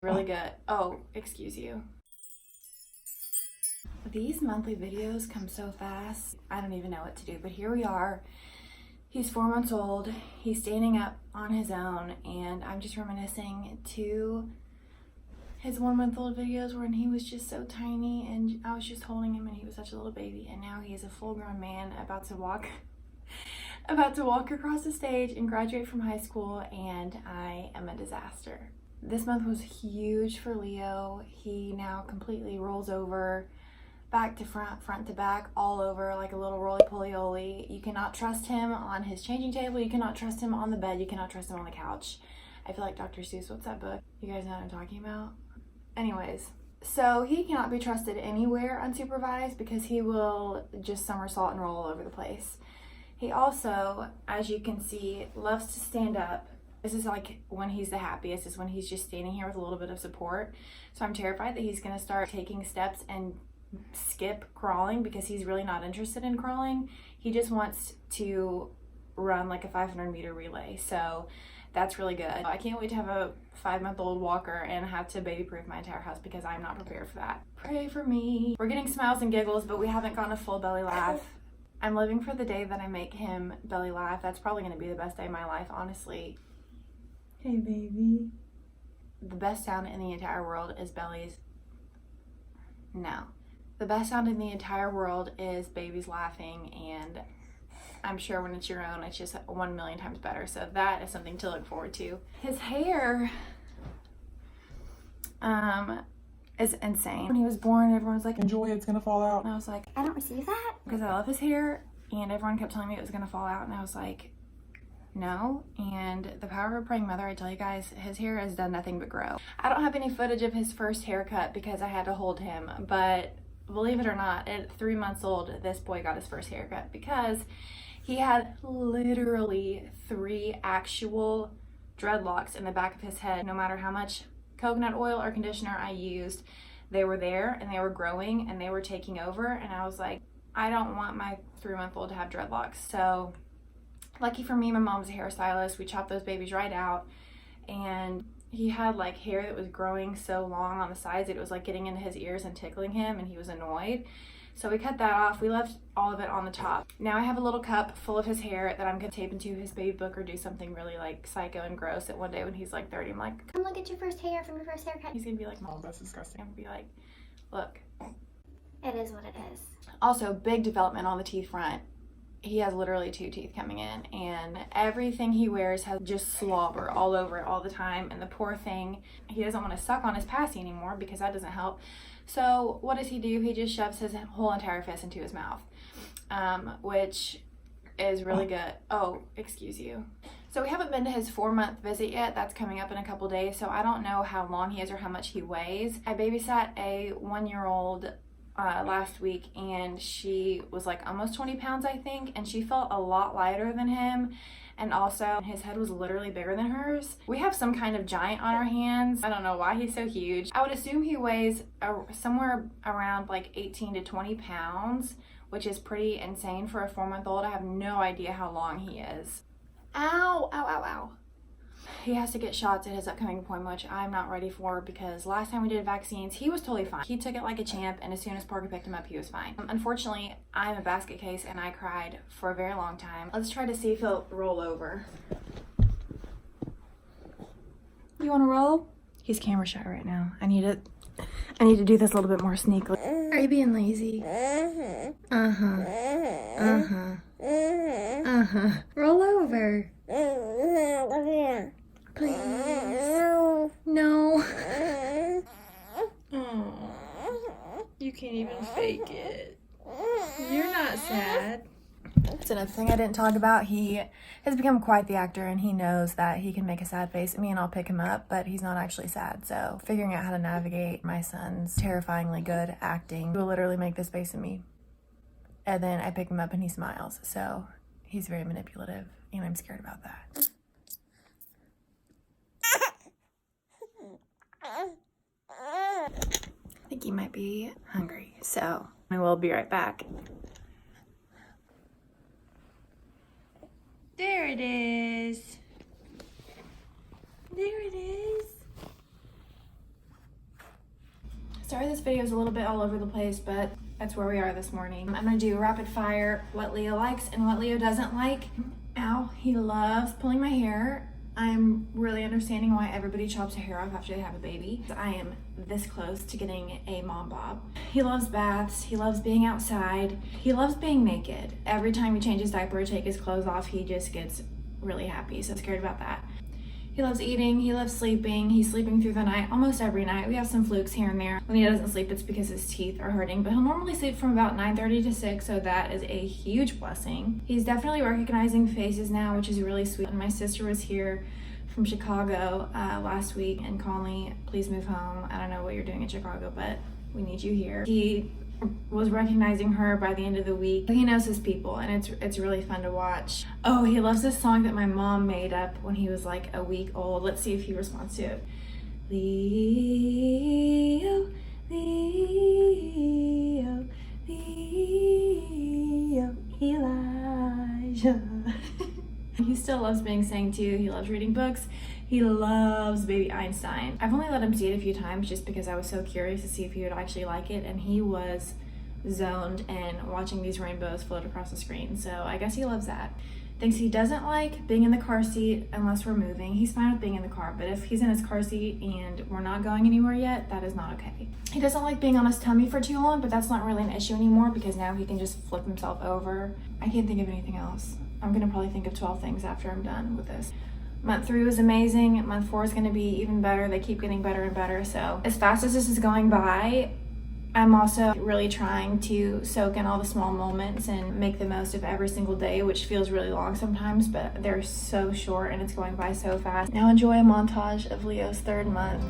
Really good. Oh, excuse you. These monthly videos come so fast. I don't even know what to do, but here we are. He's 4 months old. He's standing up on his own, and I'm just reminiscing to his 1 month old videos when he was just so tiny and I was just holding him and he was such a little baby, and now he is a full grown man about to walk across the stage and graduate from high school, and I am a disaster. This month was huge for Leo. He now completely rolls over, back to front, front to back, all over like a little roly-poly-oly. You cannot trust him on his changing table. You cannot trust him on the bed. You cannot trust him on the couch. I feel like Dr. Seuss. What's that book? You guys know what I'm talking about? Anyways, so he cannot be trusted anywhere unsupervised because he will just somersault and roll all over the place. He also, as you can see, loves to stand up. This is like when he's the happiest, is when he's just standing here with a little bit of support. So I'm terrified that he's gonna start taking steps and skip crawling because he's really not interested in crawling. He just wants to run like a 500-meter relay. So that's really good. I can't wait to have a 5-month-old walker and have to baby-proof my entire house because I'm not prepared for that. Pray for me. We're getting smiles and giggles, but we haven't gotten a full belly laugh. I'm living for the day that I make him belly laugh. That's probably gonna be the best day of my life, honestly. Hey, baby. The best sound in the entire world is bellies. No. The best sound in the entire world is babies laughing, and I'm sure when it's your own, it's just 1 million times better. So that is something to look forward to. His hair is insane. When he was born, everyone's like, enjoy, it's gonna fall out. And I was like, I don't receive that? because I love his hair, and everyone kept telling me it was gonna fall out, and I was like, no. And the power of a praying mother, I tell you guys, his hair has done nothing but grow. I don't have any footage of his first haircut because I had to hold him, but believe it or not, at 3 months old, this boy got his first haircut because he had literally 3 actual dreadlocks in the back of his head. No matter how much coconut oil or conditioner I used, they were there and they were growing and they were taking over, and I was like, I don't want my 3-month-old to have dreadlocks. So lucky for me, my mom's a hairstylist. We chopped those babies right out, and he had like hair that was growing so long on the sides that it was like getting into his ears and tickling him, and he was annoyed. So we cut that off. We left all of it on the top. Now I have a little cup full of his hair that I'm gonna tape into his baby book or do something really like psycho and gross that one day when he's like 30, I'm like, Come look at your first hair from your first haircut. he's gonna be like, Mom, Oh, that's disgusting. I'm gonna be like, look. It is what it is. Also, big development on the teeth front. He has literally 2 teeth coming in, and everything he wears has just slobber all over it all the time, and the poor thing, he doesn't want to suck on his passy anymore because that doesn't help. So what does he do? He just shoves his whole entire fist into his mouth, which is really good. Oh, excuse you. So we haven't been to his 4-month visit yet. That's coming up in a couple days, so I don't know how long he is or how much he weighs. I babysat a 1-year-old last week, and she was like almost 20 pounds, I think, and she felt a lot lighter than him, and also his head was literally bigger than hers. We have some kind of giant on our hands. I don't know why he's so huge. I would assume he weighs somewhere around like 18 to 20 pounds, which is pretty insane for a 4-month-old. I have no idea how long he is. Ow, ow, ow, ow. He has to get shots at his upcoming appointment, which I'm not ready for because last time we did vaccines, he was totally fine. He took it like a champ, and as soon as Parker picked him up, he was fine. Unfortunately, I'm a basket case and I cried for a very long time. Let's try to see if he'll roll over. You want to roll? He's camera shy right now. I need to do this a little bit more sneakily. Are you being lazy? Roll over. Please. No. Oh, you can't even fake it. You're not sad. That's another thing I didn't talk about. He has become quite the actor, and he knows that he can make a sad face at me and I'll pick him up, but he's not actually sad. So figuring out how to navigate my son's terrifyingly good acting. He will literally make this face at me, and then I pick him up and he smiles. So he's very manipulative, and I'm scared about that. I think he might be hungry, so I will be right back. There it is. There it is. Sorry this video is a little bit all over the place, but that's where we are this morning. I'm gonna do rapid fire what Leo likes and what Leo doesn't like. Ow, he loves pulling my hair. I'm really understanding why everybody chops their hair off after they have a baby. I am this close to getting a mom bob. He loves baths, he loves being outside, he loves being naked. Every time we change his diaper or take his clothes off, he just gets really happy, so I'm scared about that. He loves eating, he loves sleeping, he's sleeping through the night almost every night. We have some flukes here and there. When he doesn't sleep, it's because his teeth are hurting, but he'll normally sleep from about 9:30 to 6, so that is a huge blessing. He's definitely recognizing faces now, which is really sweet. And my sister was here from Chicago last week, and Conley, please move home. I don't know what you're doing in Chicago, but we need you here. He was recognizing her by the end of the week. He knows his people, and it's really fun to watch. Oh, he loves this song that my mom made up when he was like a week old. Let's see if he responds to it. Leo, Leo, Leo, Elijah. He still loves being sang to. He loves reading books. He loves Baby Einstein. I've only let him see it a few times just because I was so curious to see if he would actually like it, and he was zoned in watching these rainbows float across the screen, so I guess he loves that. Thinks he doesn't like being in the car seat unless we're moving. He's fine with being in the car, but if he's in his car seat and we're not going anywhere yet, that is not okay. He doesn't like being on his tummy for too long, but that's not really an issue anymore because now he can just flip himself over. I can't think of anything else. I'm gonna probably think of 12 things after I'm done with this. Month 3 was amazing. Month 4 is gonna be even better. They keep getting better and better. So as fast as this is going by, I'm also really trying to soak in all the small moments and make the most of every single day, which feels really long sometimes, but they're so short and it's going by so fast. Now enjoy a montage of Leo's 3rd month.